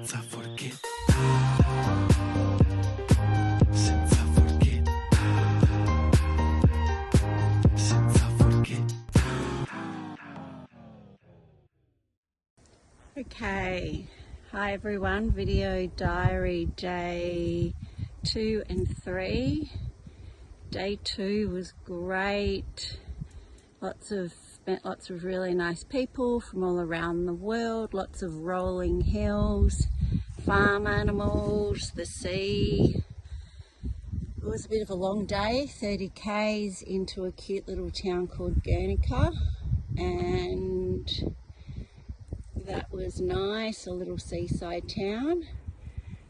Senza forchetta. Senza forchetta. Senza forchetta. Okay, hi everyone, video diary day 2 and 3. Day 2 was great. Met lots of really nice people from all around the world, lots of rolling hills, farm animals, the sea. It was a bit of a long day, 30 k's into a cute little town called Guernica, and that was nice, a little seaside town.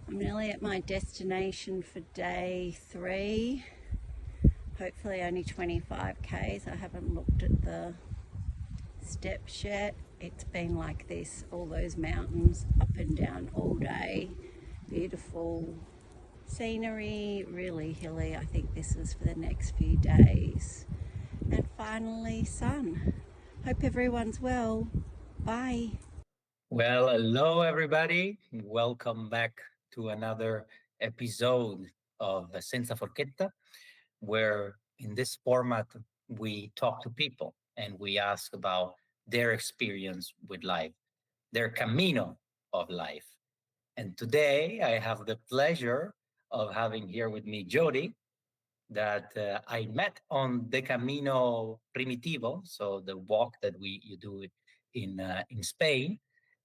I'm nearly at my destination for day 3. Hopefully only 25 k's. I haven't looked at the steps yet. It's been like this, all those mountains up and down all day. Beautiful scenery, really hilly. I think this is for the next few days. And finally sun. Hope everyone's well. Bye. Well, hello everybody. Welcome back to another episode of Senza Forchetta, where in this format we talk to people and we ask about their experience with life, their Camino of life. And today I have the pleasure of having here with me Jodie, that I met on the Camino Primitivo, so the walk that you do in Spain.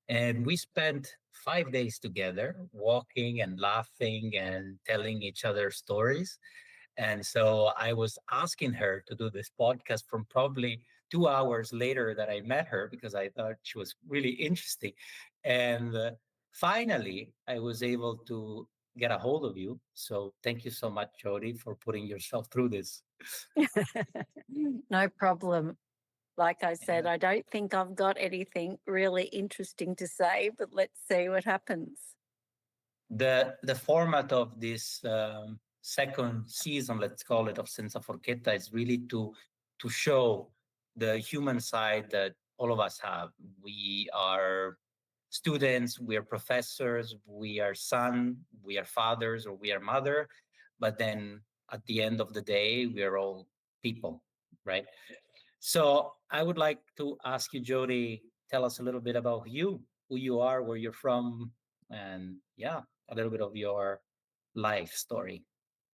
And we spent 5 days together walking and laughing and telling each other stories. And so I was asking her to do this podcast from probably 2 hours later that I met her because I thought she was really interesting. And finally, I was able to get a hold of you. So thank you so much, Jodie, for putting yourself through this. No problem. Like I said, I don't think I've got anything really interesting to say, but let's see what happens. The format of this second season, let's call it, of Senza Forchetta is really to show the human side that all of us have. We are students, we are professors, we are son, we are fathers, or we are mother, but then at the end of the day, we are all people, right? So I would like to ask you, Jody, tell us a little bit about you, who you are, where you're from, and yeah, a little bit of your life story.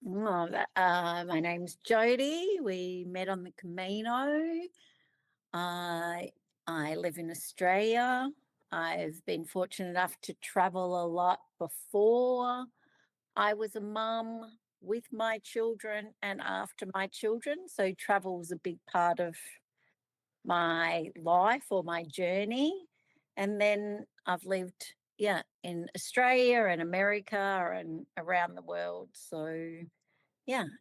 My name's Jodie. We met on the Camino. I live in Australia. I've been fortunate enough to travel a lot before I was a mum, with my children and after my children. So travel was a big part of my life or my journey. And then I've lived, in Australia and America and around the world. So,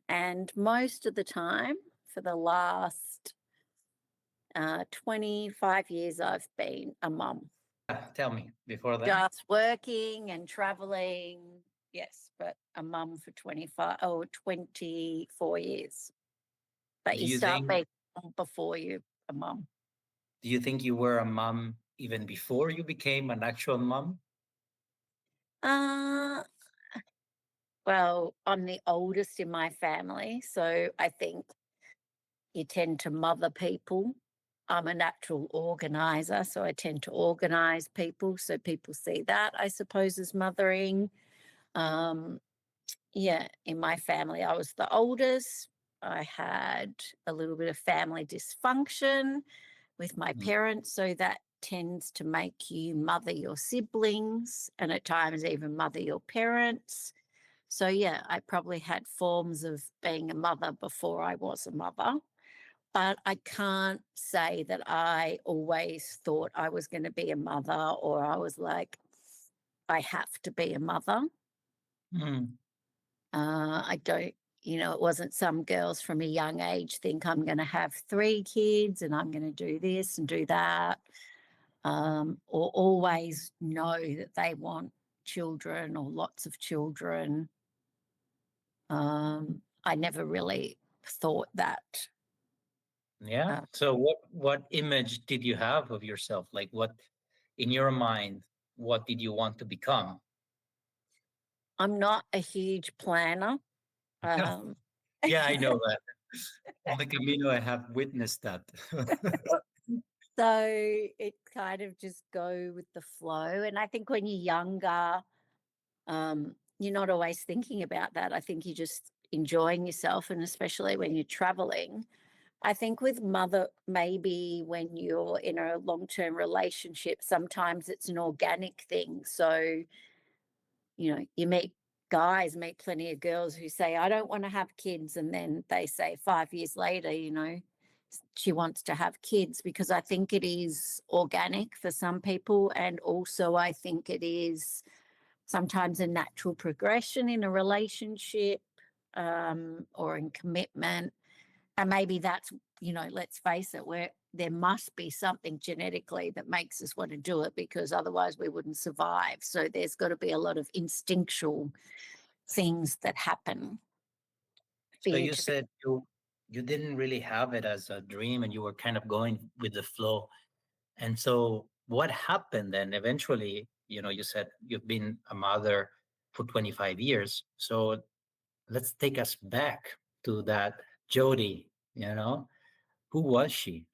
and most of the time for the last 25 years, I've been a mum. Tell me before that. Just working and traveling, yes, but a mum for 24 years. But you start being before you're a mum. Do you think you were a mom even before you became an actual mom? Well, I'm the oldest in my family, so I think you tend to mother people. I'm a natural organizer, so I tend to organize people. So people see that, I suppose, as mothering. In my family, I was the oldest. I had a little bit of family dysfunction with my parents, so that tends to make you mother your siblings and at times even mother your parents. So, I probably had forms of being a mother before I was a mother. But I can't say that I always thought I was going to be a mother or I was like, I have to be a mother. I don't, it wasn't some girls from a young age think I'm going to have 3 kids and I'm going to do this and do that, or always know that they want children or lots of children. I never really thought that. Yeah. So what image did you have of yourself? Like what in your mind, what did you want to become I'm not a huge planner. Um, Yeah, I know that. On the Camino, I have witnessed that. so it kind of just go with the flow. And I think when you're younger, you're not always thinking about that. I think you're just enjoying yourself, and especially when you're traveling. I think with mother, maybe when you're in a long-term relationship, sometimes it's an organic thing. So, you meet plenty of girls who say, I don't want to have kids. And then they say 5 years later, she wants to have kids, because I think it is organic for some people. And also, I think it is sometimes a natural progression in a relationship, or in commitment. And maybe that's, let's face it, where there must be something genetically that makes us want to do it, because otherwise we wouldn't survive. So there's got to be a lot of instinctual things that happen for So you you to be. said you didn't really have it as a dream, and you were kind of going with the flow. And so what happened then? Eventually, you said you've been a mother for 25 years. So let's take us back to that Jodie. Who was she?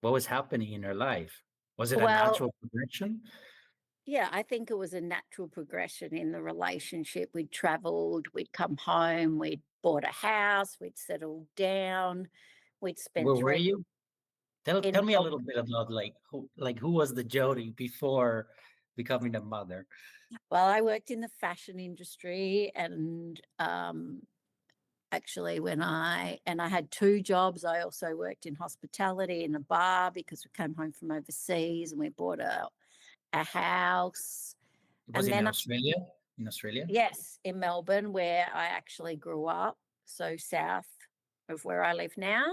What was happening in her life? Was it a Well, natural progression? yeah, I think it was a natural progression in the relationship. We'd traveled, we'd come home, we'd bought a house, we'd settled down, we'd spent Where were 3 you? Tell in me a little Melbourne. bit about who was the Jodie before becoming a mother? Well, I worked in the fashion industry, and actually I had 2 jobs. I also worked in hospitality in a bar, because we came home from overseas and we bought a house. It was And in then Australia. In Australia. yes, in Melbourne, where I actually grew up, so south of where I live now.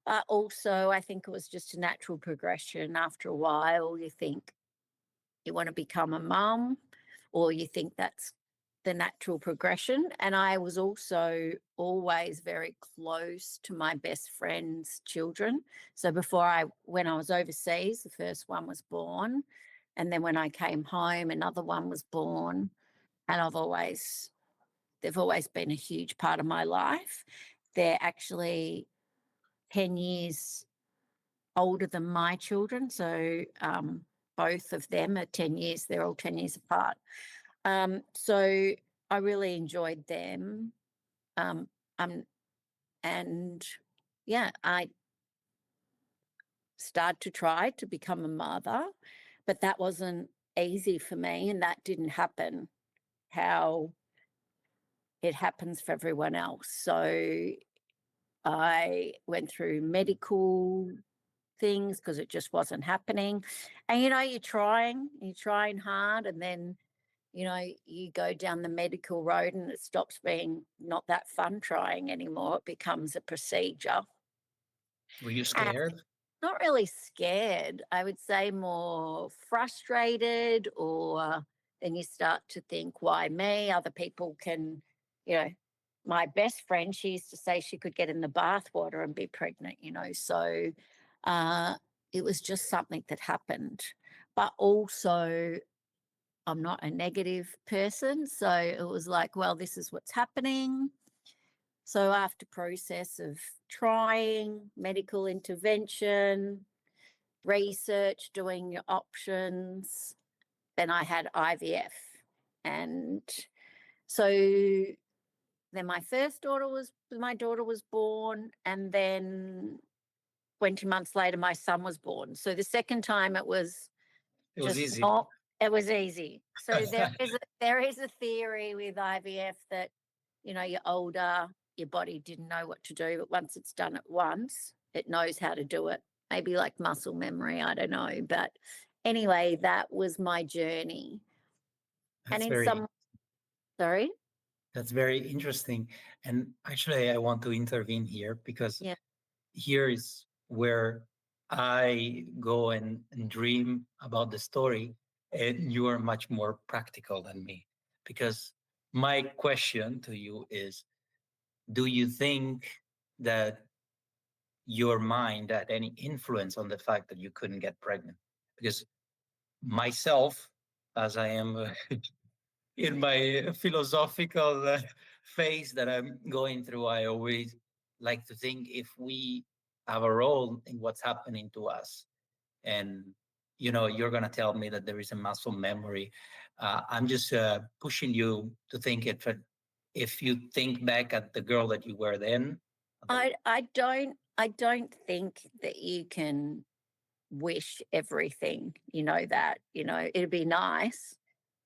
But also, I think it was just a natural progression. After a while, you think you want to become a mum, or you think that's the natural progression. And I was also always very close to my best friend's children. So when I was overseas, the first one was born. And then when I came home, another one was born. And they've always been a huge part of my life. They're actually 10 years older than my children. So both of them are 10 years, they're all 10 years apart. So I really enjoyed them. Um, um, and yeah, I started to try to become a mother, but that wasn't easy for me, and that didn't happen how it happens for everyone else. So I went through medical things because it just wasn't happening. And you're trying hard, and then you go down the medical road and it stops being not that fun trying anymore. It becomes a procedure. Were you And scared? not really scared, I would say more frustrated, or then you start to think, why me? Other people can, you know, my best friend, she used to say she could get in the bathwater and be pregnant. So uh, it was just something that happened. But also, I'm not a negative person. So it was like, well, this is what's happening. So after process of trying medical intervention, research, doing your options, then I had IVF. And so then my daughter was born, and then 20 months later my son was born. So the second time it was It was just easy. not it was easy. So there is a theory with IVF that you're older, your body didn't know what to do, but once it's done it once, it knows how to do it. Maybe like muscle memory, I don't know. But anyway, that was my journey. And That's in very some sorry? that's very interesting. And actually, I want to intervene here because Yeah. here is where I go and dream about the story, and you are much more practical than me. Because my question to you is, do you think that your mind had any influence on the fact that you couldn't get pregnant? Because myself, as I am in my philosophical phase that I'm going through, I always like to think if we have a role in what's happening to us, and you're going to tell me that there is a muscle memory. I'm just pushing you to think it. If you think back at the girl that you were then, I don't think that you can wish everything, it'd be nice,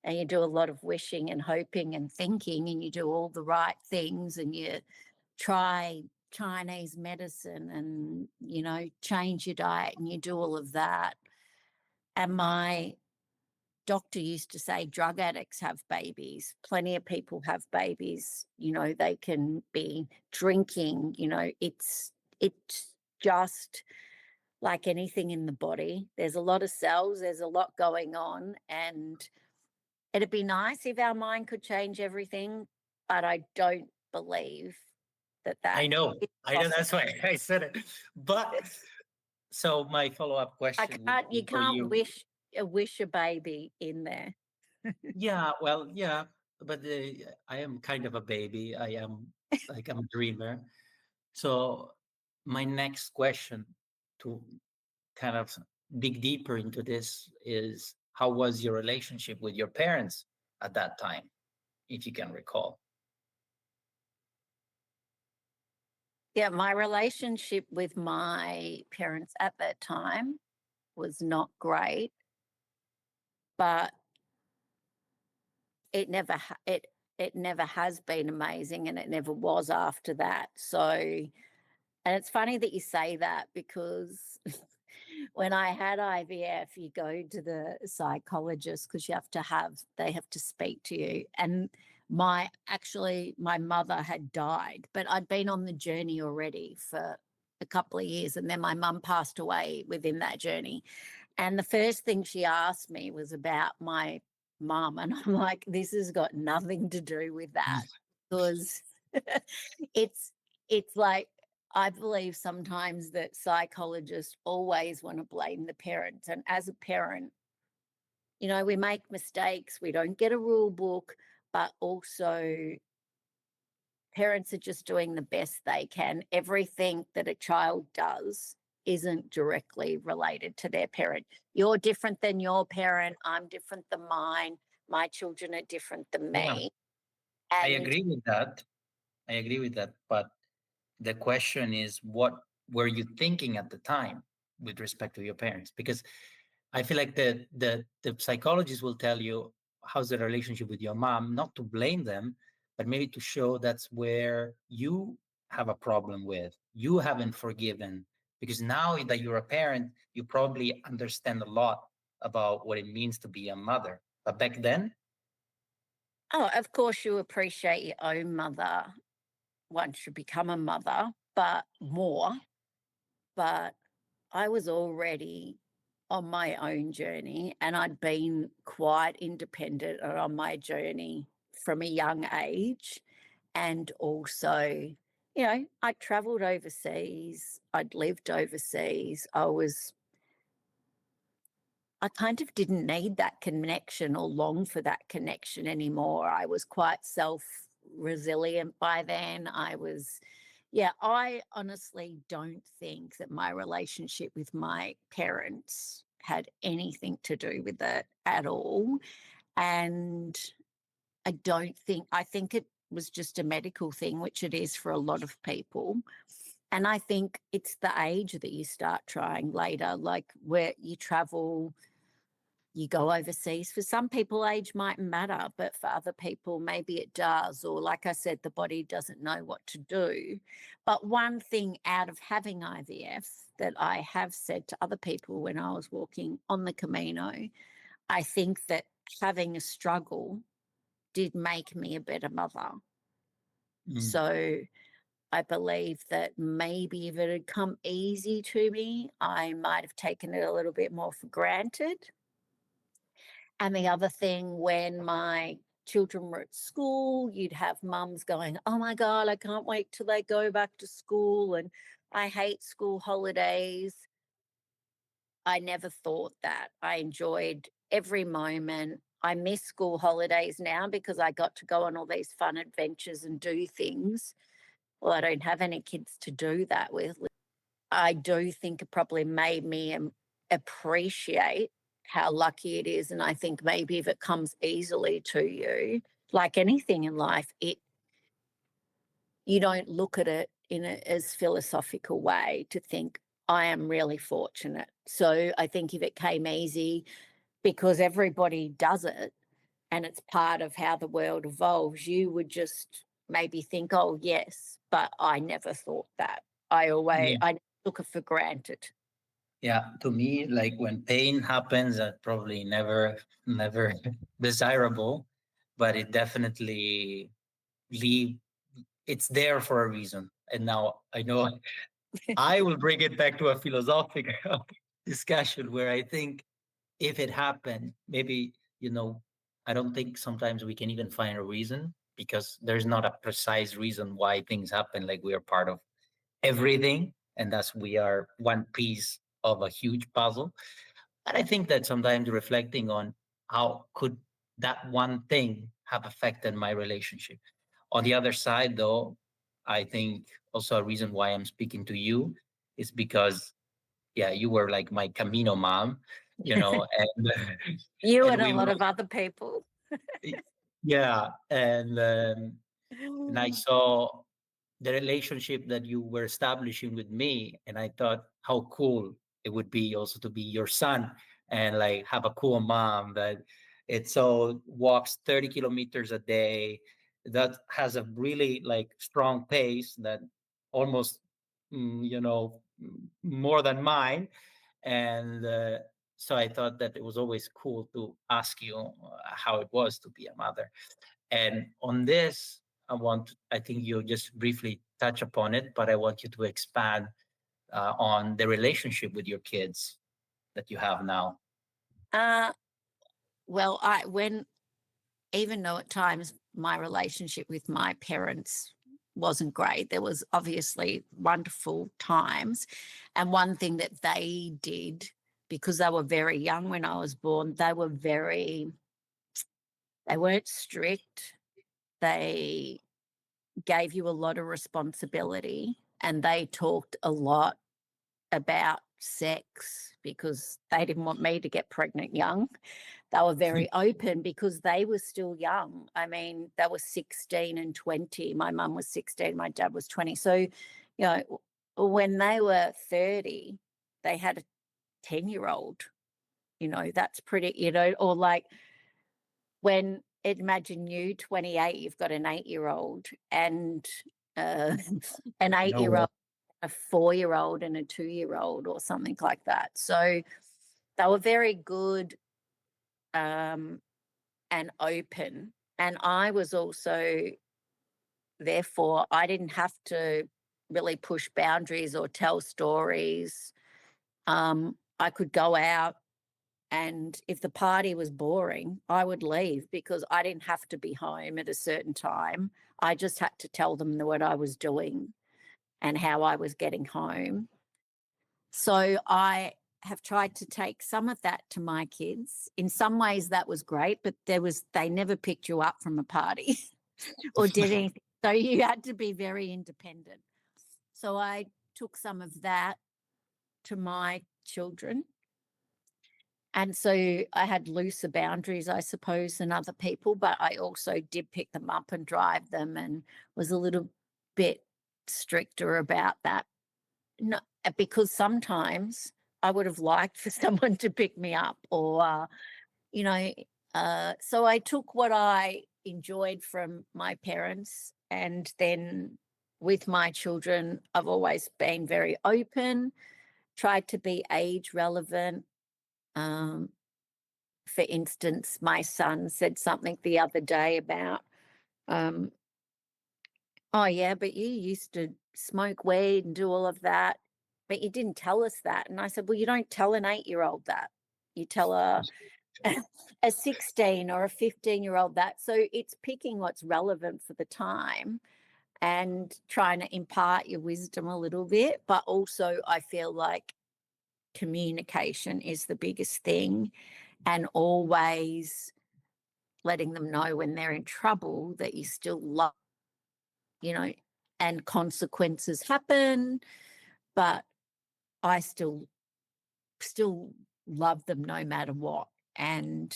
and you do a lot of wishing and hoping and thinking, and you do all the right things, and you try Chinese medicine, and change your diet, and you do all of that. And my doctor used to say drug addicts have babies. Plenty of people have babies. They can be drinking. It's just like anything in the body. There's a lot of cells. There's a lot going on, and it'd be nice if our mind could change everything, but I don't believe that I know, is I know. possible. That's why I said it. But so my follow-up I question would can't. You be for can't you. wish a baby in there. Yeah, well, yeah, but I am kind of a baby. I am like I'm a dreamer. So my next question to kind of dig deeper into this is how was your relationship with your parents at that time, if you can recall? Yeah, my relationship with my parents at that time was not great, but it never has been amazing, and it never was after that. So, and it's funny that you say that, because when I had IVF, you go to the psychologist because they have to speak to you. And my mother had died, but I'd been on the journey already for a couple of years. And then my mum passed away within that journey. And the first thing she asked me was about my mum. And I'm like, this has got nothing to do with that, because it's it's like, I believe sometimes that psychologists always want to blame the parents. And as a parent, we make mistakes, we don't get a rule book, but also parents are just doing the best they can. Everything that a child does isn't directly related to their parent. You're different than your parent. I'm different than mine. My children are different than Yeah, me. I And agree with that. I agree with that. But the question is, what were you thinking at the time with respect to your parents? Because I feel like the psychologist will tell you how's the relationship with your mom, not to blame them, but maybe to show that's where you have a problem with. You haven't forgiven, because now that you're a parent, you probably understand a lot about what it means to be a mother. But back then, oh, of course, you appreciate your own mother once you become a mother, but more. But I was already on my own journey, and I'd been quite independent on my journey from a young age. And also, I traveled overseas, I'd lived overseas. I kind of didn't need that connection or long for that connection anymore. I was quite self resilient by then. I honestly don't think that my relationship with my parents had anything to do with it at all. And I think it was just a medical thing, which it is for a lot of people. And I think it's the age that you start trying later, like where you travel, you go overseas. For some people, age might matter, but for other people, maybe it does. Or, like I said, the body doesn't know what to do. But one thing out of having IVF that I have said to other people when I was walking on the Camino, I think that having a struggle did make me a better mother. mm, So I believe that maybe if it had come easy to me, I might have taken it a little bit more for granted. And the other thing, when my children were at school, you'd have mums going, oh my God, I can't wait till they go back to school. And I hate school holidays. I never thought that. I enjoyed every moment. I miss school holidays now because I got to go on all these fun adventures and do things. Well, I don't have any kids to do that with. I do think it probably made me appreciate how lucky it is. And I think maybe if it comes easily to you, like anything in life, you don't look at it in as philosophical way to think, I am really fortunate. So I think if it came easy, because everybody does it and it's part of how the world evolves, you would just maybe think, oh, yes, but I never thought that. I took it for granted. Yeah, to me, like when pain happens, that probably never desirable, but it definitely leave. It's there for a reason. And now I know I will bring it back to a philosophical discussion where I think if it happened, maybe, I don't think sometimes we can even find a reason because there's not a precise reason why things happen. Like we are part of everything, and thus we are one piece of a huge puzzle. And I think that sometimes reflecting on how could that one thing have affected my relationship. On the other side, though, I think also a reason why I'm speaking to you is because, yeah, you were like my Camino mom, and You and and a we lot were, of other people. yeah, and I saw the relationship that you were establishing with me, and I thought how cool it would be also to be your son and like have a cool mom that it so walks 30 kilometers a day, that has a really like strong pace that almost more than mine. And so I thought that it was always cool to ask you how it was to be a mother. And on this, I think you just briefly touch upon it, but I want you to expand on the relationship with your kids that you have now. Uh, well, even though at times my relationship with my parents wasn't great, there was obviously wonderful times. And one thing that they did, because they were very young when I was born, they weren't strict. They gave you a lot of responsibility and they talked a lot about sex because they didn't want me to get pregnant young. They were very open because they were still young. I mean, they were 16 and 20. My mum was 16, my dad was 20. So, when they were 30, they had a 10-year-old. That's pretty, or like when imagine you 28, you've got an 8-year-old and an No way. 8-year-old, a 4-year-old and a 2-year-old or something like that. So they were very good and open. And I was also, therefore, I didn't have to really push boundaries or tell stories. I could go out, and if the party was boring, I would leave because I didn't have to be home at a certain time. I just had to tell them what I was doing and how I was getting home. So I have tried to take some of that to my kids. In some ways that was great, but they never picked you up from a party or did anything. So you had to be very independent. So I took some of that to my children. And so I had looser boundaries, I suppose, than other people, but I also did pick them up and drive them and was a little bit stricter about that. No, because sometimes I would have liked for someone to pick me up or, so I took what I enjoyed from my parents, and then with my children, I've always been very open, tried to be age relevant. For instance, my son said something the other day about, oh, yeah, but you used to smoke weed and do all of that, but you didn't tell us that. And I said, well, you don't tell an 8-year-old that. You tell a 16 or a 15-year-old that. So it's picking what's relevant for the time and trying to impart your wisdom a little bit. But also I feel like communication is the biggest thing, and always letting them know when they're in trouble that you still love, and consequences happen, but I still love them no matter what, and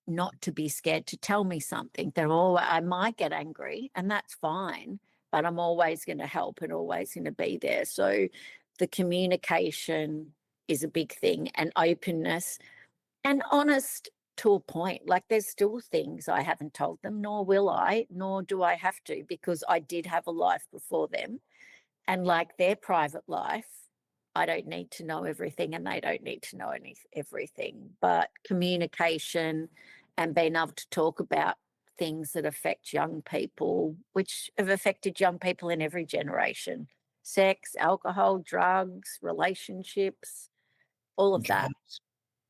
not to be scared to tell me something. I might get angry, and that's fine, but I'm always going to help and always going to be there. So the communication is a big thing, and openness and honest to a point. Like, there's still things I haven't told them, nor will I, nor do I have to, because I did have a life before them. And like their private life, I don't need to know everything, and they don't need to know everything. But communication and being able to talk about things that affect young people, which have affected young people in every generation: sex, alcohol, drugs, relationships, all of that, Jobs.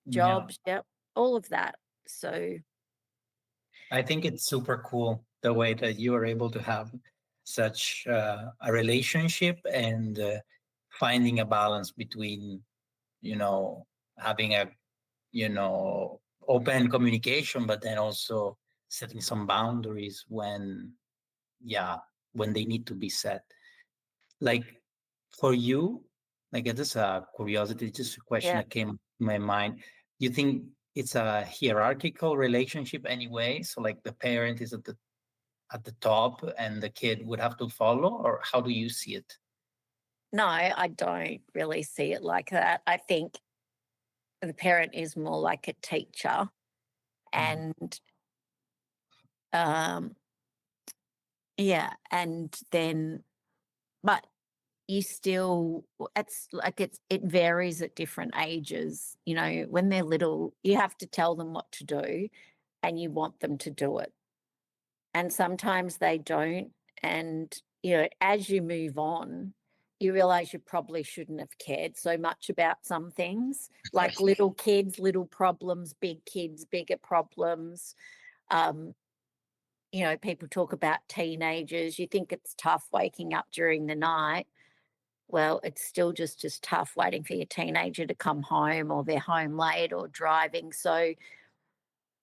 Yeah. jobs, yep, all of that. So, I think it's super cool the way that you are able to have such a relationship and finding a balance between, you know, having a, open communication, but then also setting some boundaries when, yeah, when they need to be set. Like for you, like it is a curiosity, just a question yeah, that came to my mind. You think it's a hierarchical relationship anyway? So like the parent is at the top and the kid would have to follow, or how do you see it? no, I don't really see it like that. I think the parent is more like a teacher, Mm. and um yeah, and then, but you still, it's like it varies at different ages. When they're little, you have to tell them what to do, and you want them to do it, and sometimes they don't. And as you move on, you realize you probably shouldn't have cared so much about some things, like little kids, little problems; big kids, bigger problems. um People talk about teenagers. You think it's tough waking up during the night. Well, it's still just as tough waiting for your teenager to come home, or they're home late, or driving. So,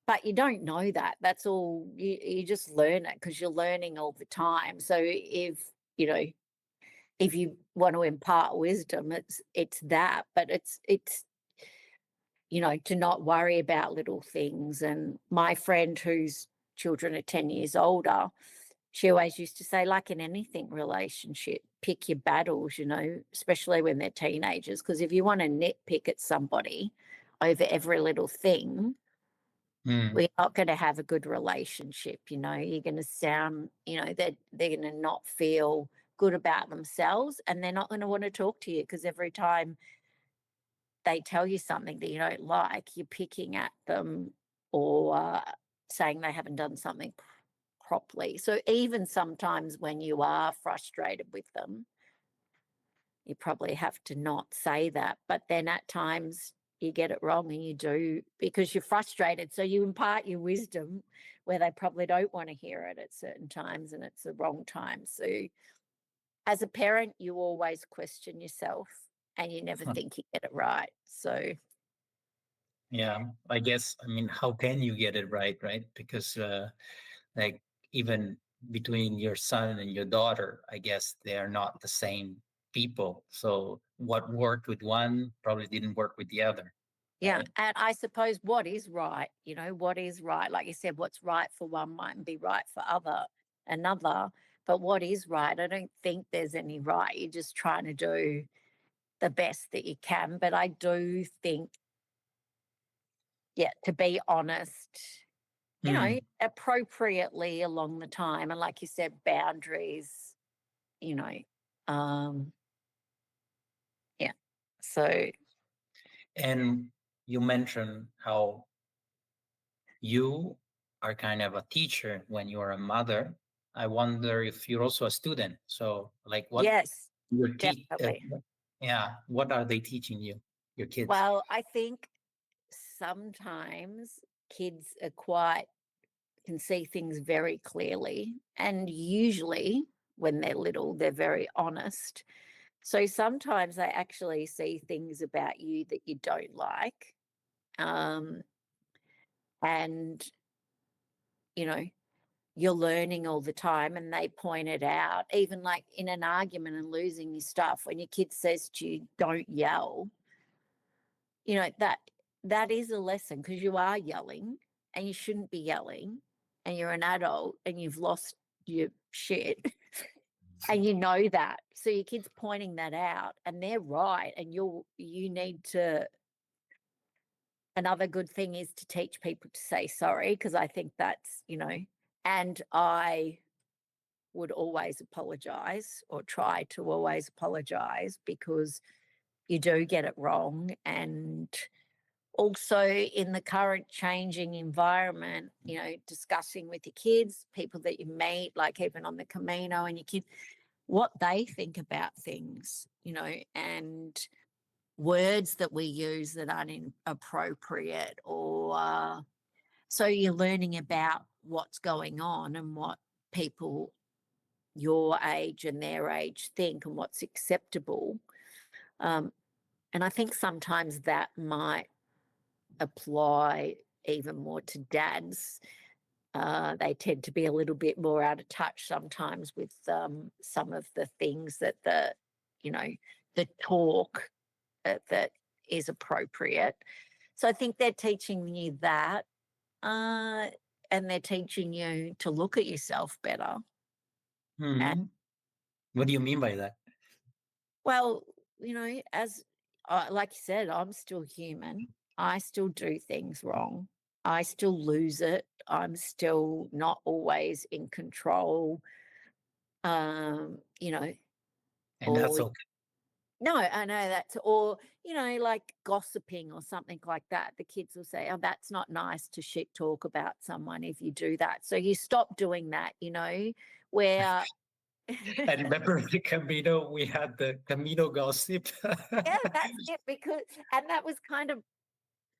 but you don't know that. That's all. You just learn it because you're learning all the time. So if you want to impart wisdom, it's that. But it's to not worry about little things. And my friend, whose children are 10 years older, she always used to say, like in anything relationship, pick your battles, especially when they're teenagers. Because if you want to nitpick at somebody over every little thing, Mm. we're not going to have a good relationship. You're going to sound, that they're going to not feel good about themselves, and they're not going to want to talk to you, because every time they tell you something that you don't like, you're picking at them, or saying they haven't done something properly. So even sometimes when you are frustrated with them, you probably have to not say that. But then at times you get it wrong, and you do, because you're frustrated. So you impart your wisdom where they probably don't want to hear it at certain times, and it's the wrong time. So as a parent, you always question yourself, and you never think you get it right. So Yeah, I guess, I mean, how can you get it right, right? Because like even between your son and your daughter, I guess they are not the same people. So what worked with one probably didn't work with the other, yeah, right? and I suppose what is right, what is right, like you said, what's right for one mightn't be right for another, but what is right, I don't think there's any right. You're just trying to do the best that you can. But I do think, yeah, to be honest, Mm. appropriately along the time, and like you said, boundaries, you know, um, yeah. So And you mentioned how you are kind of a teacher when you're a mother. I wonder if you're also a student. So, like, what yes, your definitely. yeah, what are they teaching you, your kids? Well, I think sometimes kids are quite can see things very clearly, and usually when they're little, they're very honest. So sometimes they actually see things about you that you don't like. Um, and you're learning all the time, and they point it out, even like in an argument and losing your stuff, when your kid says to you, don't yell, that is a lesson, because you are yelling and you shouldn't be yelling, and you're an adult and you've lost your shit and that. So your kid's pointing that out and they're right, and you need to. Another good thing is to teach people to say sorry, because I think that's, and I would always apologize, or try to always apologize, because you do get it wrong. And also, in the current changing environment, discussing with your kids, people that you meet, like even on the Camino, and your kids, what they think about things, and words that we use that aren't inappropriate, or so you're learning about what's going on and what people your age and their age think, and what's acceptable. And I think sometimes that might apply even more to dads. They tend to be a little bit more out of touch sometimes with some of the things that the talk that is appropriate. So I think they're teaching you that, and they're teaching you to look at yourself better. And, What do you mean by that? well, as like you said, I'm still human. I still do things wrong. I still lose it. I'm still not always in control. You know, And that's or okay. no, I know that's, or, like gossiping or something like that. The kids will say, oh, that's not nice to shit talk about someone if you do that. So you stop doing that, where. I remember the Camino, we had the Camino gossip. Yeah, that's it. And that was kind of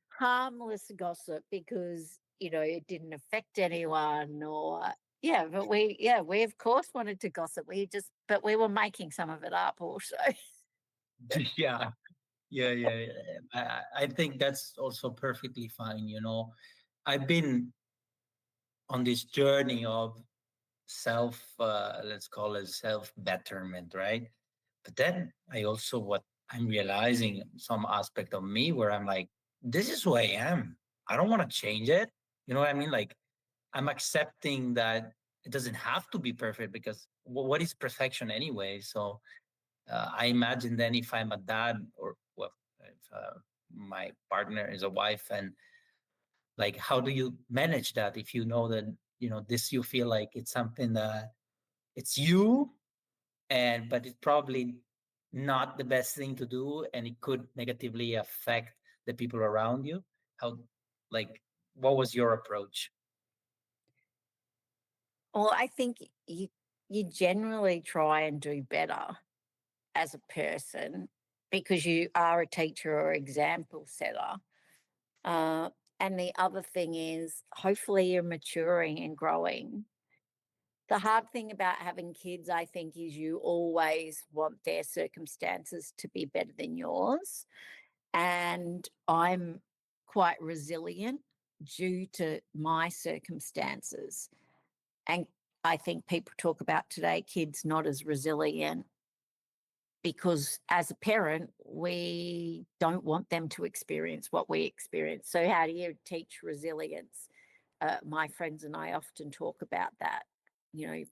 harmless gossip, because, it didn't affect anyone, or, yeah, but we of course wanted to gossip. But we were making some of it up also. Yeah, yeah. I think that's also perfectly fine. I've been on this journey of let's call it self betterment, right? But then what I'm realizing, some aspect of me where I'm like, this is who I am. I don't want to change it. You know what I mean? Like, I'm accepting that it doesn't have to be perfect, because what is perfection anyway? So I imagine then, if I'm a dad, or well, if my partner is a wife, and like, how do you manage that if you know that, this, you feel like it's something that it's you, but it's probably not the best thing to do, and it could negatively affect the people around you. How, like, what was your approach? Well, I think you generally try and do better as a person, because you are a teacher or example setter. And the other thing is, hopefully you're maturing and growing. The hard thing about having kids, I think, is you always want their circumstances to be better than yours. And I'm quite resilient due to my circumstances. And I think people talk about today kids not as resilient, because as a parent, we don't want them to experience what we experience. So how do you teach resilience? My friends and I often talk about that,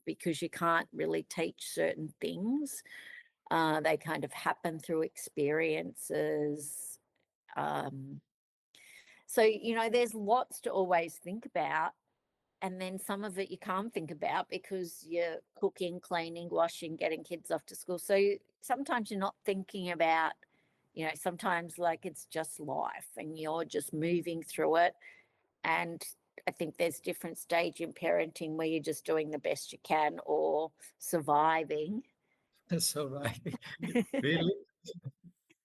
because you can't really teach certain things. They kind of happen through experiences. So, there's lots to always think about. And then some of it you can't think about, because you're cooking, cleaning, washing, getting kids off to school. So sometimes you're not thinking about, sometimes like it's just life and you're just moving through it. And I think there's different stage in parenting where you're just doing the best you can, or surviving. That's all right. Really?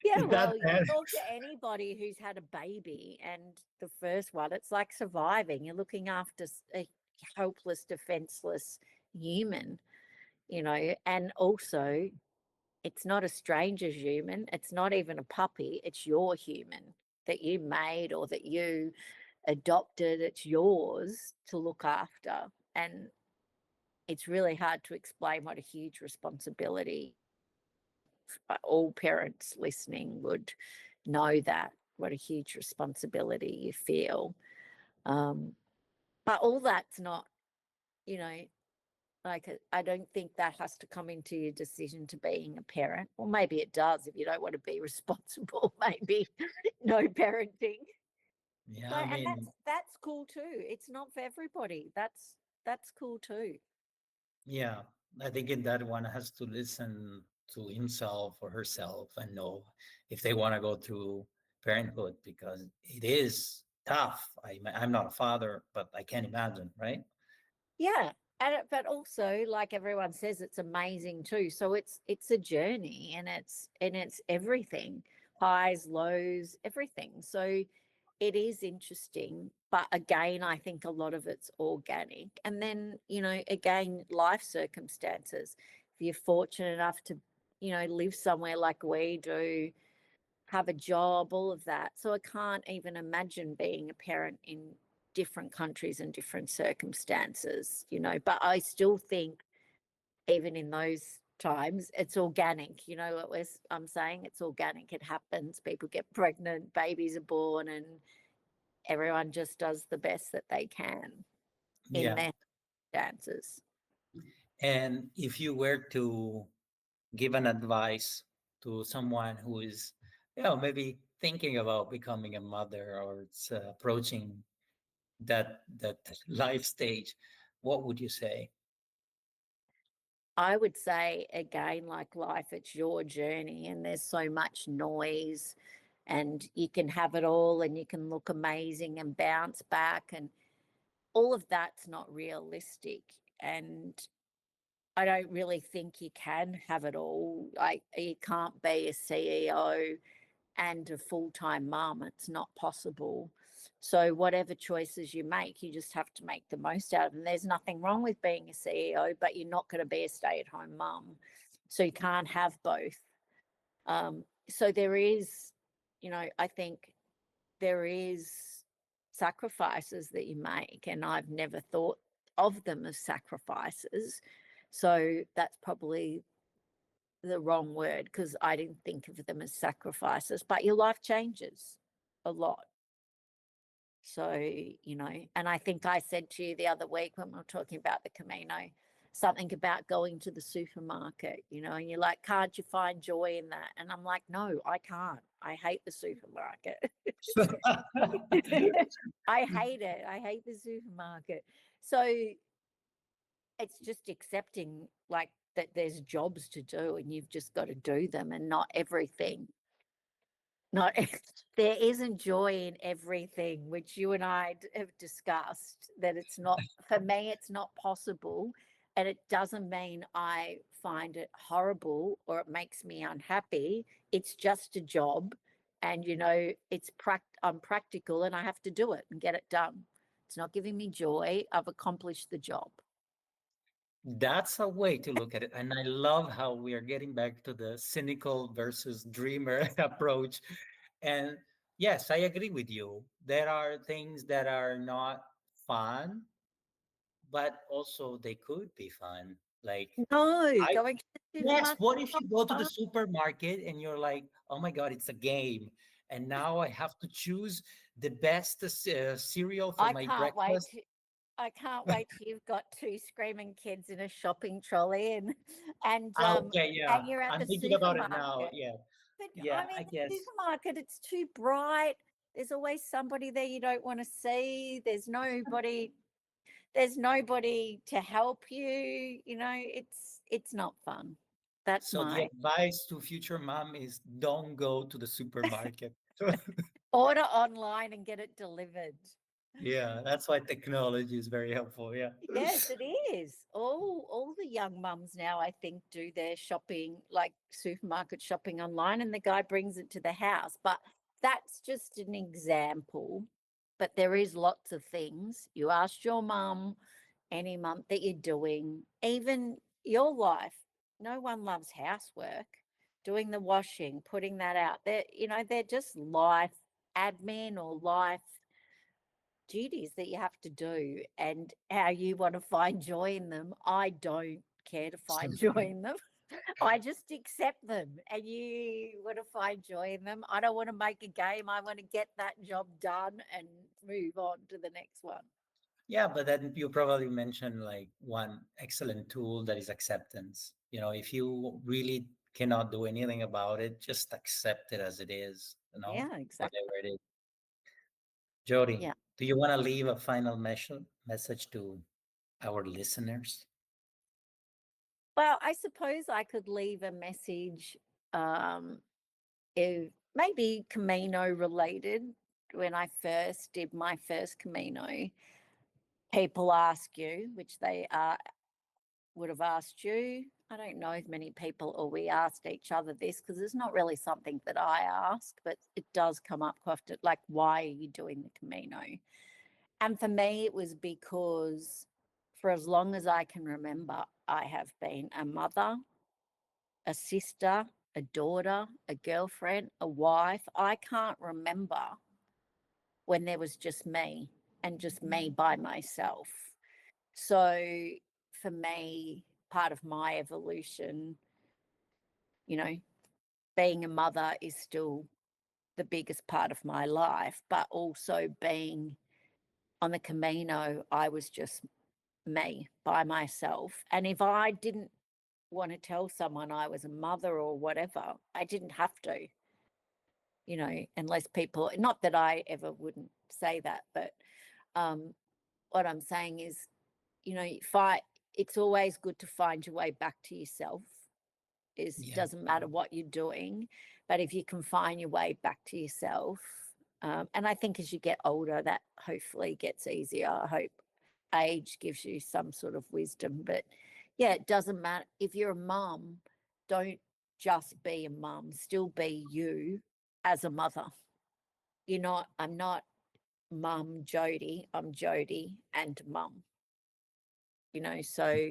Yeah, Is that well, you bad? talk to anybody who's had a baby, and the first one, it's like surviving. You're looking after a helpless, defenseless human, and also it's not a stranger's human. It's not even a puppy. It's your human that you made, or that you adopted, it's yours to look after. And it's really hard to explain what a huge responsibility. All parents listening would know that, what a huge responsibility you feel. But all that's not, you know, like, I don't think that has to come into your decision to being a parent. Well, maybe it does if you don't want to be responsible, maybe no parenting. Yeah, So, I and mean, that's cool too. It's not for everybody. That's cool too. yeah, I think in that one has to listen to himself or herself and know if they want to go through parenthood, because it is tough. I'm not a father, but I can't imagine, right? Yeah. But also, like everyone says, it's amazing too. So it's a journey, and it's everything, highs, lows, everything. So it is interesting. But again, I think a lot of it's organic. And then, again, life circumstances. If you're fortunate enough to, live somewhere like we do, have a job, all of that. So I can't even imagine being a parent in different countries and different circumstances, but I still think even in those times, it's organic. You know what I'm saying? It's organic. It happens. People get pregnant, babies are born, and everyone just does the best that they can in Yeah. their circumstances. And if you were to give an advice to someone who is, maybe thinking about becoming a mother, or it's approaching that life stage, what would you say? I would say, again, like life, it's your journey, and there's so much noise, and you can have it all, and you can look amazing and bounce back, and all of that's not realistic. And I don't really think you can have it all. Like, you can't be a CEO and a full-time mum. It's not possible. So whatever choices you make, you just have to make the most out of them. There's nothing wrong with being a CEO, but you're not going to be a stay-at-home mum. So you can't have both. So there is, I think there is sacrifices that you make, and I've never thought of them as sacrifices. So that's probably the wrong word, because I didn't think of them as sacrifices, but your life changes a lot. So, and I think I said to you the other week when we were talking about the Camino, something about going to the supermarket, and you're like, can't you find joy in that? And I'm like, no, I can't. I hate the supermarket. I hate it. I hate the supermarket. So it's just accepting, like, that there's jobs to do, and you've just got to do them, and not everything. Not there isn't joy in everything, which you and I have discussed, that it's not, for me, it's not possible. And it doesn't mean I find it horrible or it makes me unhappy. It's just a job. And, I'm practical, and I have to do it and get it done. It's not giving me joy. I've accomplished the job. That's a way to look at it. And I love how we are getting back to the cynical versus dreamer approach. And yes, I agree with you. There are things that are not fun, but also they could be fun. Like, No, I, going to the yes, supermarket. what if you go to the supermarket and you're like, oh my God, it's a game. And now I have to choose the best cereal for I my can't wait. breakfast. I can't wait till you've got two screaming kids in a shopping trolley, and Okay, and yeah. you're at I'm the thinking about it now. supermarket. Yeah. But I Yeah, mean, I the guess. supermarket, it's too bright. There's always somebody there you don't want to see. There's nobody to help you. It's not fun. That's So the my advice to future mom is don't go to the supermarket. order online and get it delivered. Yeah, that's why technology is very helpful. Yeah. Yes, it is. All the young mums now, I think, do their shopping, like supermarket shopping, online, and the guy brings it to the house. But that's just an example. But there is lots of things. You asked your mum, any mum, that you're doing, even your life. No one loves housework, doing the washing, putting that out. They're just life admin or life duties that you have to do and how you want to find joy in them. I don't care to find joy in them. I just accept them. And you want to find joy in them. I don't want to make a game. I want to get that job done and move on to the next one. Yeah, but then you probably mentioned like one excellent tool that is acceptance. If you really cannot do anything about it, just accept it as it is, Yeah, exactly. whatever it is. Jody, Yeah. do you want to leave a final message to our listeners? Well, I suppose I could leave a message, um, if maybe Camino related. When I first did my first Camino, people ask you, which they would have asked you. I don't know if many people or we asked each other this because it's not really something that I ask, but it does come up quite often, like, why are you doing the Camino? And for me, it was because for as long as I can remember, I have been a mother, a sister, a daughter, a girlfriend, a wife. I can't remember when there was just me and just me by myself. So for me, part of my evolution, you know, being a mother is still the biggest part of my life, but also being on the Camino, I was just me by myself. And if I didn't want to tell someone I was a mother or whatever, I didn't have to, unless people, not that I ever wouldn't say that, but what I'm saying is, it's always good to find your way back to yourself. Yeah. Doesn't matter what you're doing, but if you can find your way back to yourself, and I think as you get older, that hopefully gets easier. I hope age gives you some sort of wisdom, but yeah, it doesn't matter if you're a mum. Don't just be a mum. Still be you as a mother. I'm not mum Jodie. I'm Jodie and mum. So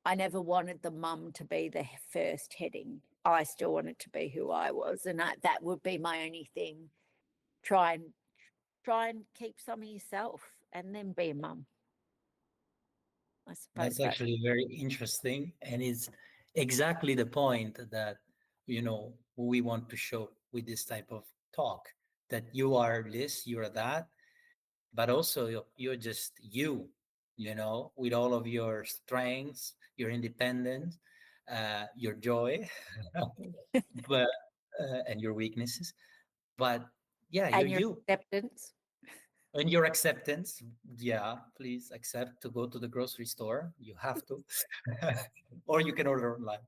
I never wanted the mum to be the first heading. I still wanted to be who I was, and that would be my only thing. Try and keep some of yourself, and then be a mum. I suppose That's that. actually very interesting. And it's exactly the point that, we want to show with this type of talk, that you are this, you are that, but also you're just with all of your strengths, your independence, your joy, but and your weaknesses. But yeah, you're And your you. acceptance. And your acceptance, yeah, please accept to go to the grocery store. You have to, or you can order online.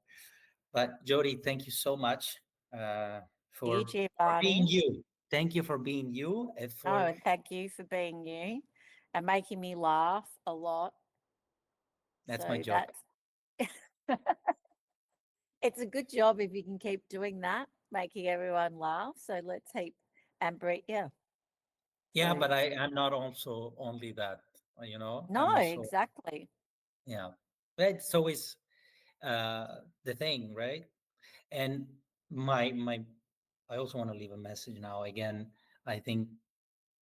But Jody, thank you so much You, for being Giovanni. you. Thank you for being you, and Oh, for and thank you for being you and making me laugh a lot. that's my So job. that's it's a good job if you can keep doing that, making everyone laugh. So let's keep and breathe. Yeah. Yeah, So but I'm not also only that. I'm no, also, exactly. yeah. That's always the thing, right? And my I also want to leave a message now. Again, I think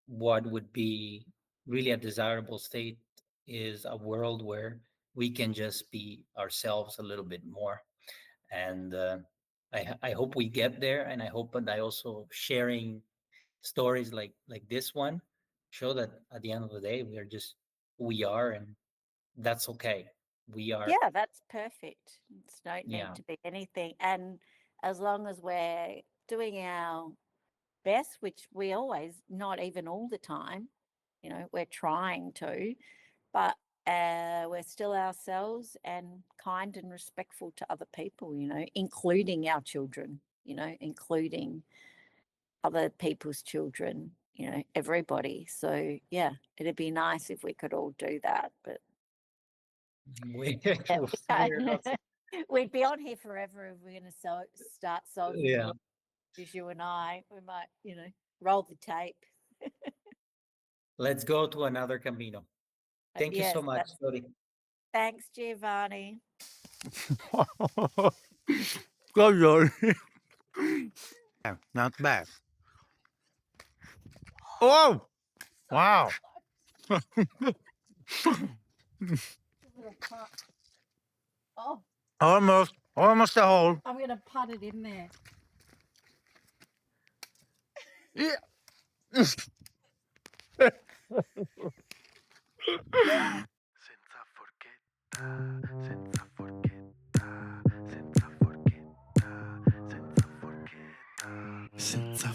what would be really a desirable state is a world where we can just be ourselves a little bit more. And I hope we get there. And I hope that I also sharing stories like this one show that at the end of the day we are just who we are, and that's okay. We are, Yeah, that's perfect. It's don't need yeah. to be anything. And as long as we're doing our best, which we always, not even all the time, we're trying to, but we're still ourselves and kind and respectful to other people, including our children, including other people's children, everybody. So, yeah, it'd be nice if we could all do that. But we, yeah, we're not, we'd be on here forever if we're going to start solving yeah. problems. Just you and I, we might, roll the tape. Let's go to another Camino. Thank you so Yes, much, that's. Jody. Thanks, Giovanni. Good Lord. Yeah, not bad. Oh, wow. Oh, Almost a hole. I'm going to put it in there. Yeah. Senza forchetta, senza forchetta, senza forchetta, senza forchetta, senza